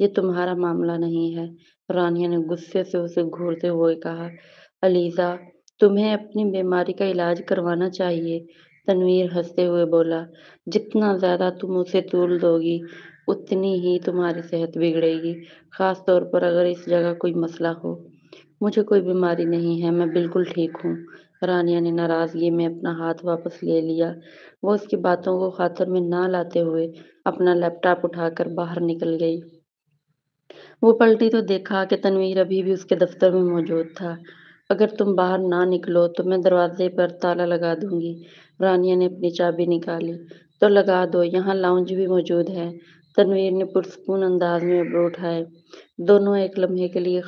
یہ تمہارا معاملہ نہیں ہے، رانیہ نے غصے سے اسے گھورتے ہوئے کہا۔ علیزہ، تمہیں اپنی بیماری کا علاج کروانا چاہیے، تنویر ہنستے ہوئے بولا۔ جتنا زیادہ تم اسے طول دو گی، اتنی ہی تمہاری صحت بگڑے گی، خاص طور پر اگر اس جگہ کوئی مسئلہ ہو۔ مجھے کوئی بیماری نہیں ہے، میں بالکل ٹھیک ہوں۔ رانیہ نے ناراضگی میں اپنا ہاتھ واپس لے لیا۔ وہ اس کی باتوں کو خاطر میں نہ لاتے ہوئے اپنا لیپ ٹاپ اٹھا کر باہر نکل گئی۔ وہ پلٹی تو دیکھا کہ تنویر ابھی بھی اس کے دفتر میں موجود تھا۔ اگر تم باہر نہ نکلو تو میں دروازے پر تالا لگا دوں گی۔ رانیہ نے اپنی چابی نکالی۔ تو لگا دو، یہاں لاؤنج بھی موجود ہے۔ تنویر نے پرسکون انداز میں ابرو اٹھائے۔ دونوں ایک لمحے کے لیے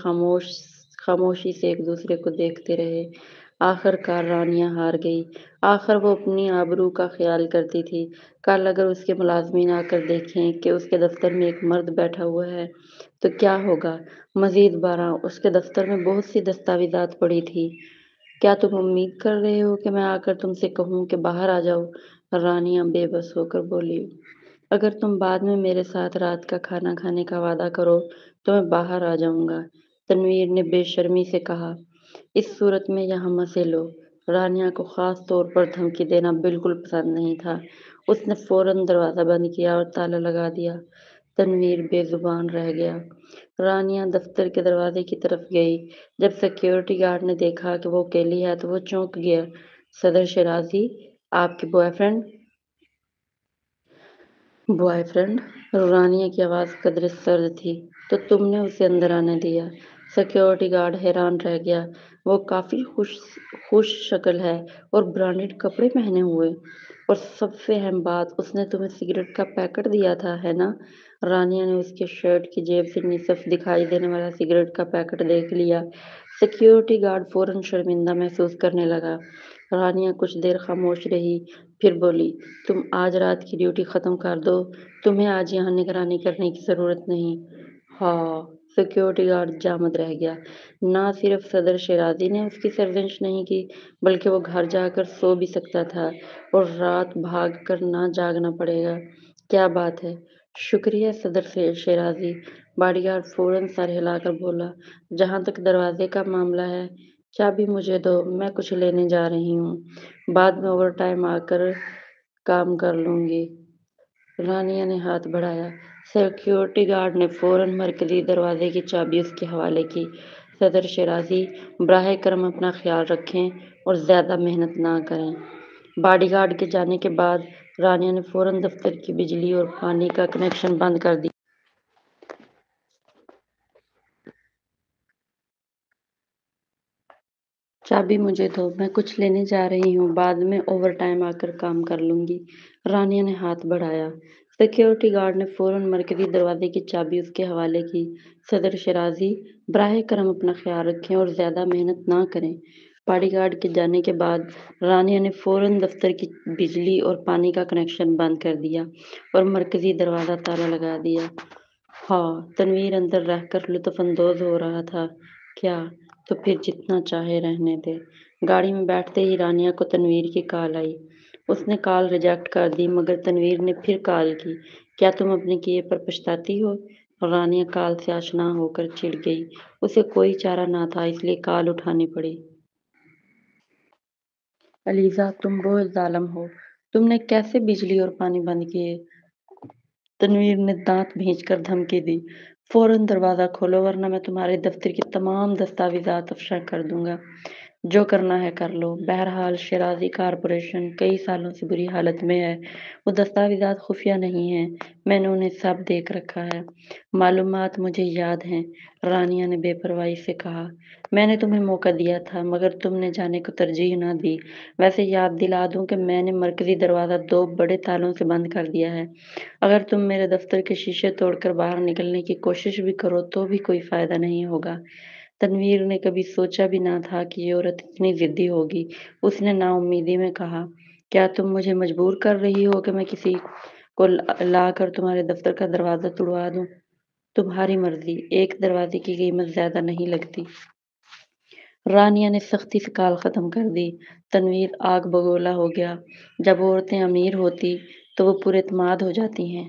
خاموشی سے ایک دوسرے کو دیکھتے رہے۔ آخر کار رانیہ ہار گئی۔ آخر وہ اپنی آبرو کا خیال کرتی تھی۔ کل اگر اس کے ملازمین آ کر دیکھیں کہ اس کے دفتر میں ایک مرد بیٹھا ہوا ہے تو کیا ہوگا؟ مزید برآں اس کے دفتر میں بہت سی دستاویزات پڑی تھی۔ کیا تم امید کر رہے ہو کہ میں آ کر تم سے کہوں کہ باہر آ جاؤ؟ رانیہ بے بس ہو کر بولی۔ اگر تم بعد میں میرے ساتھ رات کا کھانا کھانے کا وعدہ کرو تو میں باہر آ جاؤں گا، تنویر نے بے شرمی سے کہا۔ اس صورت میں یہاں مزے لو۔ رانیہ کو خاص طور پر دھمکی دینا بالکل پسند نہیں تھا۔ اس نے فوراً دروازہ بند کیا اور تالا لگا دیا۔ تنویر بے زبان رہ گیا۔ رانیہ دفتر کے دروازے کی طرف گئی۔ جب سیکیورٹی گارڈ نے دیکھا کہ وہ اکیلی ہے تو وہ چونک گیا۔ صدر شیرازی، آپ کے boyfriend? Boyfriend? Rania کی آواز قدرے سرد تھی۔ تو تم نے اسے اندر آنے دیا؟ سیکیورٹی گارڈ حیران رہ گیا۔ وہ کافی خوش شکل ہے اور برانڈڈ کپڑے پہنے ہوئے، اور سب سے اہم بات، اس نے تمہیں سگریٹ کا پیکٹ دیا تھا، ہے نا؟ رانیہ نے اس کے شرٹ کی جیب سے نصف دکھائی دینے والا سگریٹ کا پیکٹ دیکھ لیا۔ سیکیورٹی گارڈ فوراً شرمندہ محسوس کرنے لگا۔ رانیہ کچھ دیر خاموش رہی، پھر بولی، تم آج رات کی ڈیوٹی ختم کر دو، تمہیں آج یہاں نگرانی کرنے کی ضرورت نہیں۔ ہاں، سیکیورٹی گارڈ جامد رہ گیا۔ نہ صرف صدر شیرازی نے اس کی سرزنش نہیں کی، بلکہ وہ گھر جا کر سو بھی سکتا تھا اور رات بھاگ کر نہ جاگنا پڑے گا۔ کیا بات ہے! شکریہ صدر شیرازی، باڈی گارڈ فوراً سر ہلا کر بولا۔ جہاں تک دروازے کا معاملہ ہے، چابی مجھے دو، میں کچھ لینے جا رہی ہوں، بعد میں اوور ٹائم آ کر کام کر لوں گی۔ رانیہ نے ہاتھ بڑھایا۔ سیکیورٹی گارڈ نے فوراً مرکزی دروازے کی چابی اس کے حوالے کی۔ صدر شیرازی، براہ کرم اپنا خیال رکھیں اور زیادہ محنت نہ کریں۔ باڈی گارڈ کے جانے کے بعد رانیہ نے فوراً دفتر کی بجلی اور پانی کا کنکشن بند کر دیا۔ چابی مجھے دو، میں کچھ لینے جا رہی ہوں، بعد میں اوور ٹائم آ کر کام کر لوں گی۔ رانیہ نے ہاتھ بڑھایا۔ سیکیورٹی گارڈ نے فوراً مرکزی دروازے کی چابی اس کے حوالے کی۔ صدر شیرازی، براہ کرم اپنا خیال رکھیں اور زیادہ محنت نہ کریں۔ باڈی گارڈ کے جانے کے بعد رانیہ نے فوراً دفتر کی بجلی اور پانی کا کنکشن بند کر دیا اور مرکزی دروازہ تالا لگا دیا۔ ہاں، تنویر اندر رہ کر لطف اندوز ہو رہا تھا۔ کیا؟ تو پھر جتنا چاہے رہنے دے۔ گاڑی میں بیٹھتے ہی رانیہ کو تنویر کی کال آئی۔ اس نے کال ریجیکٹ کر دی، مگر تنویر نے پھر کال کی۔ کیا تم اپنے کیے پر پچھتاتی ہو؟ رانیہ کال سے آشنا ہو کر چڑ گئی۔ اسے کوئی چارہ نہ تھا، اس لیے کال اٹھانی پڑی۔ علیزہ، تم بہت ظالم ہو۔ تم نے کیسے بجلی اور پانی بند کیے؟ تنویر نے دانت بھینچ کر دھمکی دی۔ فوراً دروازہ کھولو ورنہ میں تمہارے دفتر کی تمام دستاویزات افشا کر دوں گا۔ جو کرنا ہے کر لو۔ بہرحال شیرازی کارپوریشن کئی سالوں سے بری حالت میں ہے۔ وہ دستاویزات خفیہ نہیں ہیں، میں نے انہیں سب دیکھ رکھا ہے۔ معلومات مجھے یاد ہیں، رانیہ نے بے پرواہی سے کہا۔ میں نے تمہیں موقع دیا تھا مگر تم نے جانے کو ترجیح نہ دی۔ ویسے یاد دلا دوں کہ میں نے مرکزی دروازہ 2 بڑے تالوں سے بند کر دیا ہے۔ اگر تم میرے دفتر کے شیشے توڑ کر باہر نکلنے کی کوشش بھی کرو تو بھی کوئی فائدہ نہیں ہوگا۔ تنویر نے کبھی سوچا بھی نہ تھا کہ یہ عورت اتنی ضدی ہوگی۔ اس نے نا امیدی میں کہا، کیا تم مجھے مجبور کر رہی ہو کہ میں کسی کو لا کر تمہارے دفتر کا دروازہ توڑوا دوں؟ تمہاری مرضی، ایک دروازے کی قیمت زیادہ نہیں لگتی۔ رانیہ نے سختی سے کال ختم کر دی۔ تنویر آگ بگولا ہو گیا۔ جب عورتیں امیر ہوتی تو وہ پر اعتماد ہو جاتی ہیں،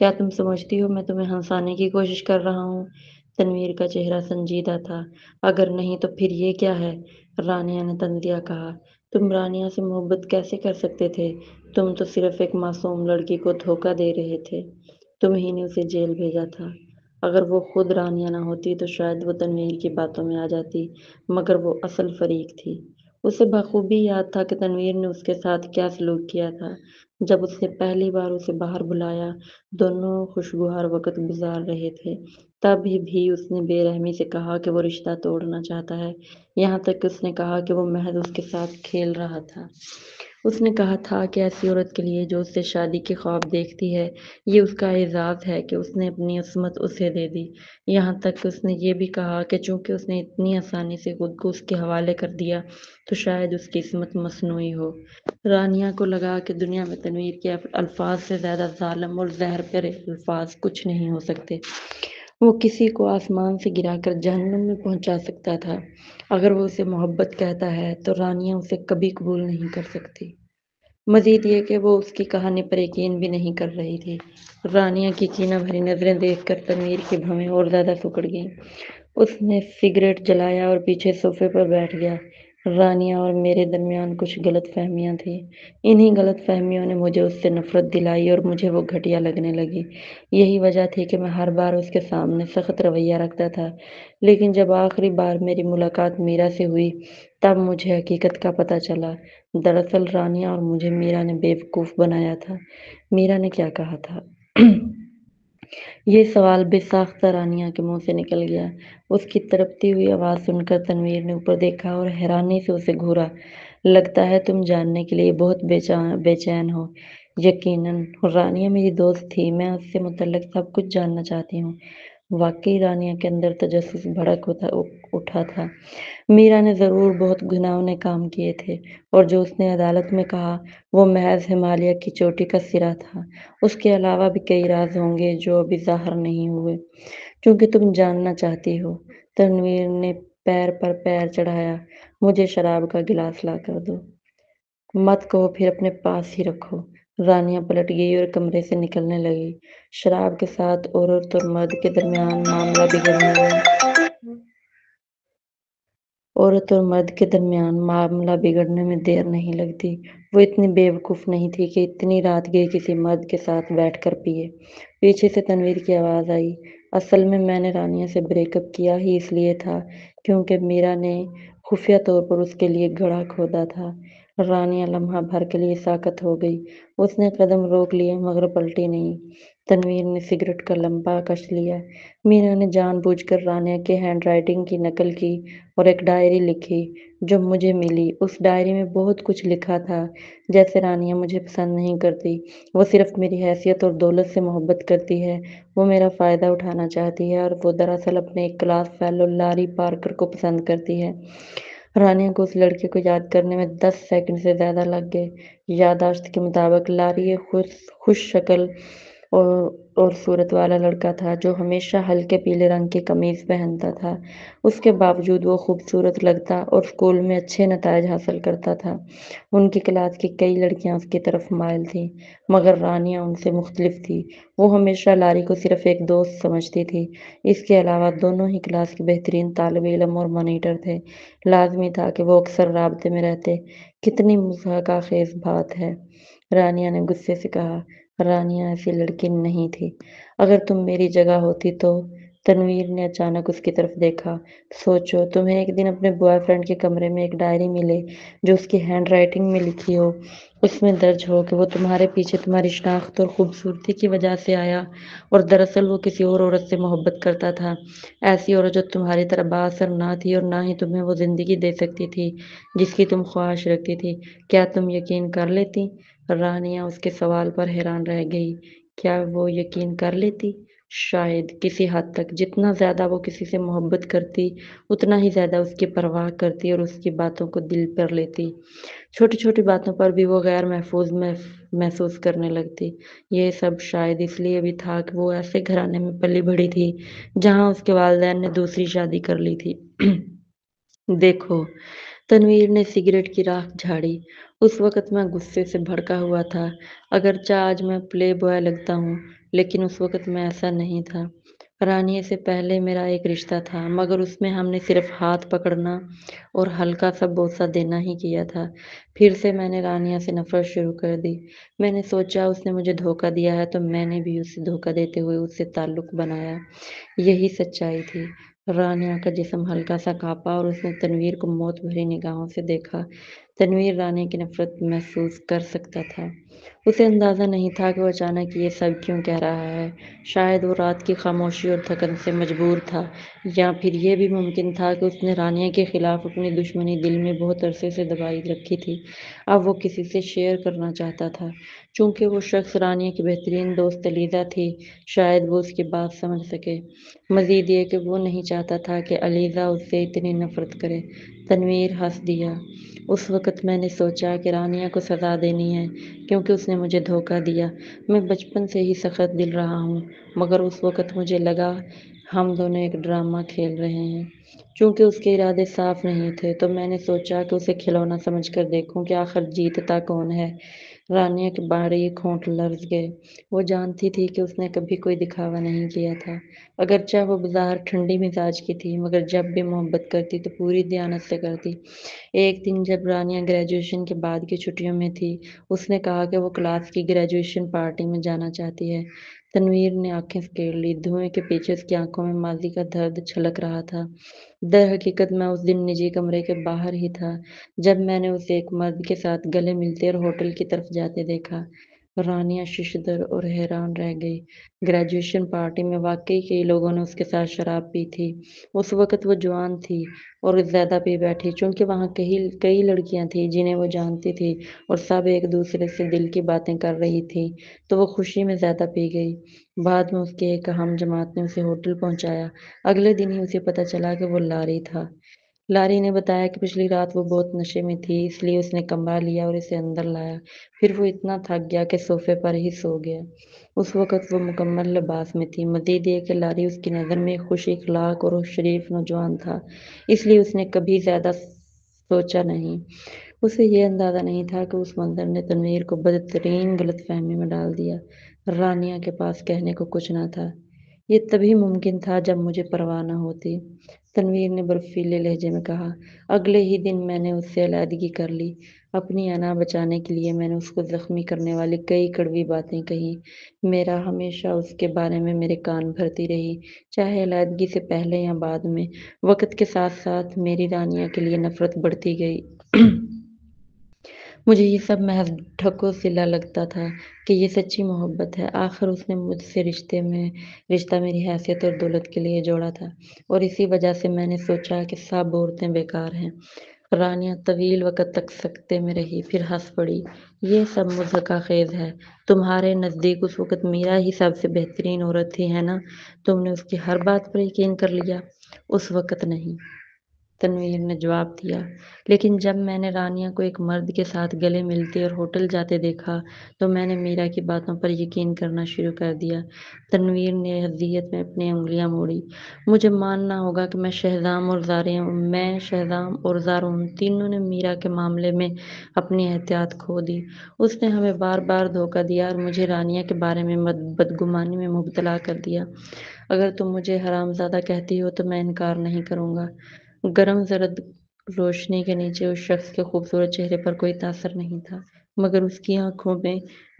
کیا تم سمجھتی ہو میں تمہیں ہنسانے کی کوشش کر رہا ہوں؟ تنویر کا چہرہ سنجیدہ تھا۔ اگر نہیں تو پھر یہ کیا ہے؟ رانیہ نے تنزیہ کہا۔ تم رانیہ سے محبت کیسے کر سکتے تھے؟ تم تو صرف ایک معصوم لڑکی کو دھوکہ دے رہے تھے۔ تم ہی نے اسے جیل بھیجا تھا۔ اگر وہ خود رانیہ نہ ہوتی تو شاید وہ تنویر کی باتوں میں آ جاتی، مگر وہ اصل فریق تھی۔ اسے بخوبی یاد تھا کہ تنویر نے اس کے ساتھ کیا سلوک کیا تھا جب اس نے پہلی بار اسے باہر بلایا۔ دونوں خوشگوار وقت گزار رہے تھے، تب بھی اس نے بے رحمی سے کہا کہ وہ رشتہ توڑنا چاہتا ہے، یہاں تک کہ اس نے کہا کہ وہ محض اس کے ساتھ کھیل رہا تھا۔ اس نے کہا تھا کہ ایسی عورت کے لیے جو اس سے شادی کے خواب دیکھتی ہے، یہ اس کا اعزاز ہے کہ اس نے اپنی عصمت اسے دے دی۔ یہاں تک کہ اس نے یہ بھی کہا کہ چونکہ اس نے اتنی آسانی سے خود کو اس کے حوالے کر دیا تو شاید اس کی عصمت مصنوعی ہو۔ رانیہ کو لگا کہ دنیا میں تنویر کے الفاظ سے زیادہ ظالم اور زہر بھرے الفاظ کچھ نہیں ہو سکتے۔ وہ کسی کو آسمان سے گرا کر جہنم میں پہنچا سکتا تھا۔ اگر وہ اسے محبت کہتا ہے تو رانیہ اسے کبھی قبول نہیں کر سکتی۔ مزید یہ کہ وہ اس کی کہانی پر یقین بھی نہیں کر رہی تھی۔ رانیہ کی کینہ بھری نظریں دیکھ کر تنویر کی بھویں اور زیادہ سکڑ گئیں۔ اس نے سگریٹ جلایا اور پیچھے صوفے پر بیٹھ گیا۔ رانیہ اور میرے درمیان کچھ غلط فہمیاں تھیں۔ انہی غلط فہمیوں نے مجھے اس سے نفرت دلائی اور مجھے وہ گھٹیا لگنے لگی۔ یہی وجہ تھی کہ میں ہر بار اس کے سامنے سخت رویہ رکھتا تھا، لیکن جب آخری بار میری ملاقات میرا سے ہوئی تب مجھے حقیقت کا پتہ چلا۔ دراصل رانیہ اور مجھے میرا نے بیوقوف بنایا تھا۔ میرا نے کیا کہا تھا؟ یہ سوال بے ساختہ رانیہ کے منہ سے نکل گیا۔ اس کی تڑپتی ہوئی آواز سن کر تنویر نے اوپر دیکھا اور حیرانی سے اسے گھورا۔ لگتا ہے تم جاننے کے لیے بہت بے چین ہو۔ یقیناً رانیہ میری دوست تھی، میں اس سے متعلق سب کچھ جاننا چاہتی ہوں۔ واقعی رانیہ کے اندر تجسس بھڑک اٹھا تھا۔ میرا نے ضرور بہت گھناؤنے کام کیے تھے، اور جو اس نے عدالت میں کہا وہ محض ہمالیہ کی چوٹی کا سرا تھا۔ اس کے علاوہ بھی کئی راز ہوں گے جو ابھی ظاہر نہیں ہوئے۔ چونکہ تم جاننا چاہتی ہو، تنویر نے پیر پر پیر چڑھایا، مجھے شراب کا گلاس لا کر دو۔ مت کہو، پھر اپنے پاس ہی رکھو۔ رانیہ پلٹ گئی اور کمرے سے نکلنے لگی۔ شراب کے ساتھ عورت اور مرد کے درمیان معاملہ بگڑنے میں دیر نہیں لگتی۔ وہ اتنی بے وقوف نہیں تھی کہ اتنی رات گئی کسی مرد کے ساتھ بیٹھ کر پیے۔ پیچھے سے تنویر کی آواز آئی، اصل میں میں نے رانیہ سے بریک اپ کیا ہی اس لیے تھا کیونکہ میرا نے خفیہ طور پر اس کے لیے گڑھا کھودا تھا۔ رانیہ لمحہ بھر کے لیے ساکت ہو گئی۔ اس نے قدم روک لیے مگر پلٹی نہیں۔ تنویر نے سگریٹ کا لمبا کش لیا۔ میرا نے جان بوجھ کر رانیہ کے ہینڈ رائٹنگ کی نقل کی اور ایک ڈائری لکھی جو مجھے ملی۔ اس ڈائری میں بہت کچھ لکھا تھا، جیسے رانیہ مجھے پسند نہیں کرتی، وہ صرف میری حیثیت اور دولت سے محبت کرتی ہے، وہ میرا فائدہ اٹھانا چاہتی ہے، اور وہ دراصل اپنے ایک کلاس فیلو لاری پارکر کو پسند کرتی ہے۔ رانیہ کو اس لڑکے کو یاد کرنے میں 10 سیکنڈ سے زیادہ لگ گئے۔ یادداشت کے مطابق لاری ایک خوش شکل اور صورت والا لڑکا تھا جو ہمیشہ ہلکے پیلے رنگ کی قمیض پہنتا تھا۔ اس کے باوجود وہ خوبصورت لگتا اور اسکول میں اچھے نتائج حاصل کرتا تھا۔ ان کی کلاس کی کئی لڑکیاں اس کی طرف مائل تھیں، مگر رانیہ ان سے مختلف تھی۔ وہ ہمیشہ لاری کو صرف ایک دوست سمجھتی تھی۔ اس کے علاوہ دونوں ہی کلاس کے بہترین طالب علم اور مانیٹر تھے۔ لازمی تھا کہ وہ اکثر رابطے میں رہتے۔ کتنی مضحکہ خیز بات ہے، رانیہ نے غصے سے کہا۔ رانیہ ایسی لڑکی نہیں تھی۔ اگر تم میری جگہ ہوتی تو؟ تنویر نے اچانک اس کی طرف دیکھا۔ سوچو، تمہیں ایک دن اپنے بوائے فرینڈ کے کمرے میں ایک ڈائری ملے جو اس کی ہینڈ رائٹنگ میں لکھی ہو۔ اس میں درج ہو کہ وہ تمہارے پیچھے تمہاری شناخت اور خوبصورتی کی وجہ سے آیا اور دراصل وہ کسی اور عورت سے محبت کرتا تھا، ایسی عورت جو تمہاری طرح با اثر نہ تھی اور نہ ہی تمہیں وہ زندگی دے سکتی تھی جس کی تم خواہش رکھتی تھی۔ کیا تم یقین کر لیتی؟ رانیہ اس کے سوال پر حیران رہ گئی۔ کیا وہ یقین کر لیتی؟ شاید کسی حد تک۔ جتنا زیادہ وہ کسی سے محبت کرتی اتنا ہی زیادہ اس کی پرواہ کرتی اور اس کی باتوں کو دل پر لیتی۔ چھوٹی چھوٹی باتوں پر بھی وہ غیر محفوظ محسوس کرنے لگتی۔ یہ سب شاید اس لیے بھی تھا کہ وہ ایسے گھرانے میں پلی بڑھی تھی جہاں اس کے والدین نے دوسری شادی کر لی تھی۔ دیکھو، تنویر نے سگریٹ کی راکھ جھاڑی۔ اس وقت میں غصے سے بھڑکا ہوا تھا۔ اگرچہ آج میں پلے بوائے لگتا ہوں، لیکن اس وقت میں ایسا نہیں تھا۔ رانیہ سے پہلے میرا ایک رشتہ تھا، مگر اس میں ہم نے صرف ہاتھ پکڑنا اور ہلکا سا بوسہ دینا ہی کیا تھا۔ پھر سے میں نے رانیہ سے نفرت شروع کر دی۔ میں نے سوچا اس نے مجھے دھوکہ دیا ہے تو میں نے بھی اسے دھوکہ دیتے ہوئے اس سے تعلق بنایا۔ یہی سچائی تھی۔ رانیہ کا جسم ہلکا سا کانپا اور اس نے تنویر کو موت بھری نگاہوں سے دیکھا۔ تنویر رانیہ کی نفرت محسوس کر سکتا تھا۔ اسے اندازہ نہیں تھا کہ وہ اچانک یہ سب کیوں کہہ رہا ہے۔ شاید وہ رات کی خاموشی اور تھکن سے مجبور تھا، یا پھر یہ بھی ممکن تھا کہ اس نے رانیہ کے خلاف اپنی دشمنی دل میں بہت عرصے سے دبائی رکھی تھی۔ اب وہ کسی سے شیئر کرنا چاہتا تھا۔ چونکہ وہ شخص رانیہ کی بہترین دوست علیزہ تھی، شاید وہ اس کی بات سمجھ سکے۔ مزید یہ کہ وہ نہیں چاہتا تھا کہ علیزہ اس سے اتنی نفرت کرے۔ تنویر ہنس دیا۔ اس وقت میں نے سوچا کہ رانیہ کو سزا دینی ہے کیونکہ اس نے مجھے دھوکہ دیا۔ میں بچپن سے ہی سخت دل رہا ہوں، مگر اس وقت مجھے لگا ہم دونوں ایک ڈرامہ کھیل رہے ہیں۔ چونکہ اس کے ارادے صاف نہیں تھے تو میں نے سوچا کہ اسے کھلونا سمجھ کر دیکھوں کہ آخر جیتتا کون ہے۔ رانیہ کے باریک ہونٹ لرز گئے۔ وہ جانتی تھی کہ اس نے کبھی کوئی دکھاوا نہیں کیا تھا، اگرچہ وہ بظاہر ٹھنڈی مزاج کی تھی، مگر جب بھی محبت کرتی تو پوری دیانت سے کرتی۔ ایک دن جب رانیہ گریجویشن کے بعد کی چھٹیوں میں تھی، اس نے کہا کہ وہ کلاس کی گریجویشن پارٹی میں جانا چاہتی ہے۔ تنویر نے آنکھیں پھیر لی۔ دھوئیں کے پیچھے اس کی آنکھوں میں ماضی کا درد چھلک رہا تھا۔ در حقیقت میں اس دن نجی کمرے کے باہر ہی تھا جب میں نے اسے ایک مرد کے ساتھ گلے ملتے اور ہوٹل کی طرف جاتے دیکھا۔ رانیہ ششدر اور حیران رہ گئی۔ گریجویشن پارٹی میں واقعی کئی لوگوں نے اس کے ساتھ شراب پی تھی۔ اس وقت وہ جوان تھی اور زیادہ پی بیٹھی، چونکہ وہاں کئی لڑکیاں تھیں جنہیں وہ جانتی تھی اور سب ایک دوسرے سے دل کی باتیں کر رہی تھیں، تو وہ خوشی میں زیادہ پی گئی۔ بعد میں اس کے ایک اہم جماعت نے اسے ہوٹل پہنچایا۔ اگلے دن ہی اسے پتہ چلا کہ وہ لاری تھا۔ لاری نے بتایا کہ پچھلی رات وہ بہت نشے میں تھی، اس لیے اس نے کمرہ لیا اور اسے اندر لایا۔ پھر وہ اتنا تھک گیا کہ صوفے پر ہی سو گیا۔ اس وقت وہ مکمل لباس میں تھی۔ مزید یہ کہ لاری اس کی نظر میں ایک خوش اخلاق اور شریف نوجوان تھا، اس لیے اس نے کبھی زیادہ سوچا نہیں۔ اسے یہ اندازہ نہیں تھا کہ اس منظر نے تنویر کو بدترین غلط فہمی میں ڈال دیا۔ رانیہ کے پاس کہنے کو کچھ نہ تھا۔ یہ تبھی ممکن تھا جب مجھے پرواہ نہ ہوتی، تنویر نے برفیلے لہجے میں کہا۔ اگلے ہی دن میں نے اس سے علیحدگی کر لی۔ اپنی انا بچانے کے لیے میں نے اس کو زخمی کرنے والی کئی کڑوی باتیں کہیں۔ میرا ہمیشہ اس کے بارے میں میرے کان بھرتی رہی، چاہے علیحدگی سے پہلے یا بعد میں۔ وقت کے ساتھ ساتھ میری رانیہ کے لیے نفرت بڑھتی گئی۔ مجھے یہ سب محض ٹھگوں سے لگتا تھا کہ یہ سچی محبت ہے۔ آخر اس نے مجھ سے رشتہ میری حیثیت اور دولت کے لیے جوڑا تھا، اور اسی وجہ سے میں نے سوچا کہ سب عورتیں بیکار ہیں۔ رانیہ طویل وقت تک سکتے میں رہی، پھر ہنس پڑی۔ یہ سب مضحکہ خیز ہے۔ تمہارے نزدیک اس وقت میرا ہی سب سے بہترین عورت تھی، ہے نا؟ تم نے اس کی ہر بات پر یقین کر لیا۔ اس وقت نہیں، تنویر نے جواب دیا، لیکن جب میں نے رانیہ کو ایک مرد کے ساتھ گلے ملتے اور ہوٹل جاتے دیکھا تو میں نے میرا کی باتوں پر یقین کرنا شروع کر دیا۔ تنویر نے اذیت میں اپنی انگلیاں موڑی۔ مجھے ماننا ہوگا کہ میں شہزام اور زارون تینوں نے میرا کے معاملے میں اپنی احتیاط کھو دی۔ اس نے ہمیں بار بار دھوکہ دیا اور مجھے رانیہ کے بارے میں بدگمانی میں مبتلا کر دیا۔ اگر تم مجھے حرامزادہ کہتی ہو تو میں انکار نہیں کروں گا۔ گرم زرد روشنی کے نیچے اس شخص کے خوبصورت چہرے پر کوئی تاثر نہیں تھا، مگر اس کی آنکھوں میں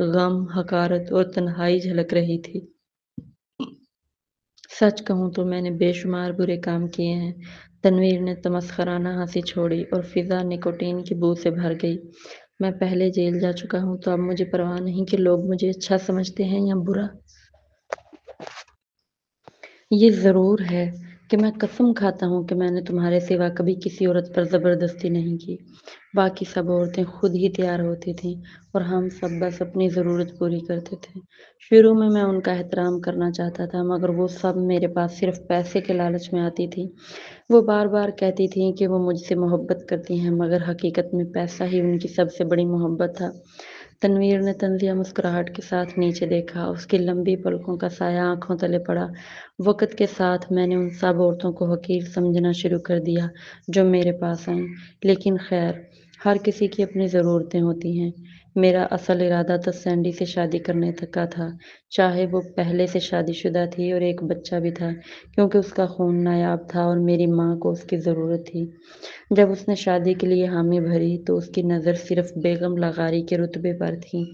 غم، حقارت اور تنہائی جھلک رہی تھی۔ سچ کہوں تو میں نے بے شمار برے کام کیے ہیں۔ تنویر نے تمسخرانہ ہنسی چھوڑی اور فضا نکوٹین کی بو سے بھر گئی۔ میں پہلے جیل جا چکا ہوں تو اب مجھے پرواہ نہیں کہ لوگ مجھے اچھا سمجھتے ہیں یا برا۔ یہ ضرور ہے کہ میں قسم کھاتا ہوں کہ میں نے تمہارے سوا کبھی کسی عورت پر زبردستی نہیں کی۔ باقی سب عورتیں خود ہی تیار ہوتی تھیں اور ہم سب بس اپنی ضرورت پوری کرتے تھے۔ شروع میں ان کا احترام کرنا چاہتا تھا، مگر وہ سب میرے پاس صرف پیسے کے لالچ میں آتی تھیں۔ وہ بار بار کہتی تھیں کہ وہ مجھ سے محبت کرتی ہیں، مگر حقیقت میں پیسہ ہی ان کی سب سے بڑی محبت تھا۔ تنویر نے طنزیہ مسکراہٹ کے ساتھ نیچے دیکھا۔ اس کی لمبی پلکوں کا سایہ آنکھوں تلے پڑا۔ وقت کے ساتھ میں نے ان سب عورتوں کو حقیر سمجھنا شروع کر دیا جو میرے پاس آئیں، لیکن خیر، ہر کسی کی اپنی ضرورتیں ہوتی ہیں۔ میرا اصل ارادہ تو سینڈی سے شادی کرنے تک کا تھا، چاہے وہ پہلے سے شادی شدہ تھی اور ایک بچہ بھی تھا، کیونکہ اس کا خون نایاب تھا اور میری ماں کو اس کی ضرورت تھی۔ جب اس نے شادی کے لیے حامی بھری تو اس کی نظر صرف بیگم لغاری کے رتبے پر تھی،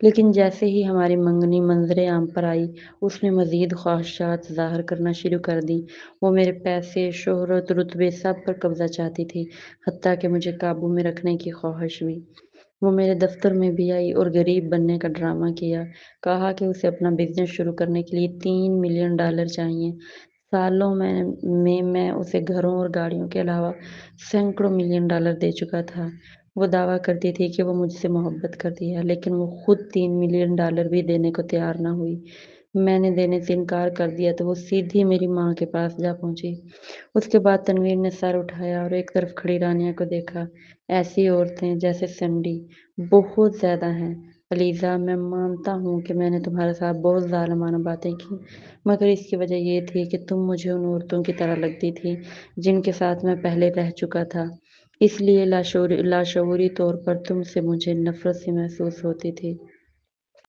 لیکن جیسے ہی ہماری منگنی منظر عام پر آئی، اس نے مزید خواہشات ظاہر کرنا شروع کر دیں۔ وہ میرے پیسے، شہرت، رتبے سب پر قبضہ چاہتی تھی، حتیٰ کہ مجھے قابو میں رکھنے کی خواہش بھی۔ وہ میرے دفتر میں بھی آئی اور غریب بننے کا ڈرامہ کیا، کہا کہ اسے اپنا بزنس شروع کرنے کے لیے $3 ملین چاہئیں۔ سالوں میں اسے گھروں اور گاڑیوں کے علاوہ سینکڑوں $1 ملین دے چکا تھا۔ وہ دعویٰ کرتی تھی کہ وہ مجھ سے محبت کرتی ہے، لیکن وہ خود $3 ملین بھی دینے کو تیار نہ ہوئی۔ میں نے دینے سے انکار کر دیا تو وہ سیدھی میری ماں کے پاس جا پہنچی۔ اس کے بعد تنویر نے سر اٹھایا اور ایک طرف کھڑی رانیہ کو دیکھا۔ ایسی عورتیں جیسے سینڈی بہت زیادہ ہیں علیزہ، میں مانتا ہوں کہ میں نے تمہارے ساتھ بہت ظالمانہ باتیں کی، مگر اس کی وجہ یہ تھی کہ تم مجھے ان عورتوں کی طرح لگتی تھی جن کے ساتھ میں پہلے رہ چکا تھا، اس لیے لاشعوری طور پر تم سے مجھے نفرت سی محسوس ہوتی تھی۔